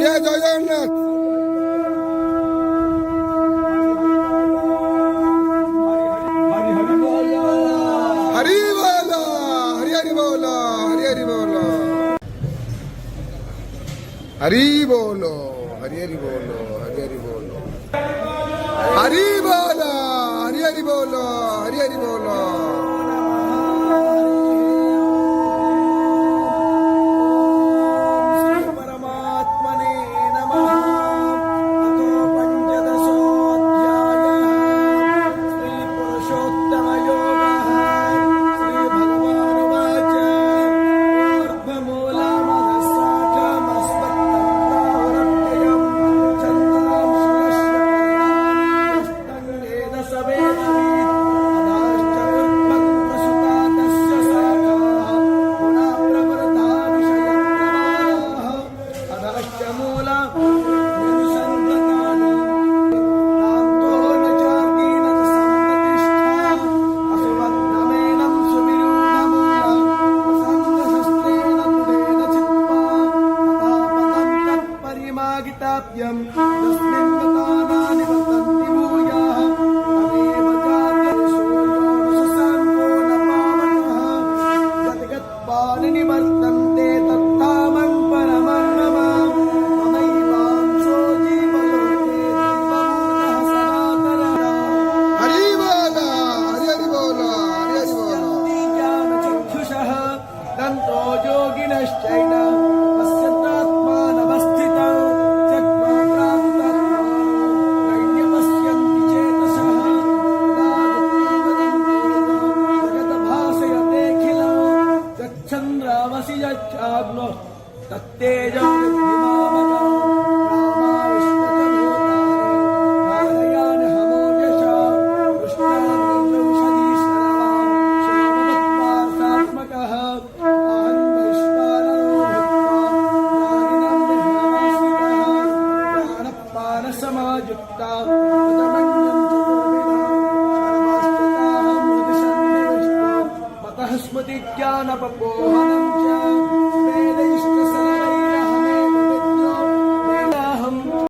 জয় জগন্নাথ। হরি বল, হরি হরি বল, হরি হরি বল, হরি বল, হরি হরি বল, হরি হরি বল, হরি বল, হরি হরি বল, হরি হরি বল। स्मृति ज्ञान पपोहनम्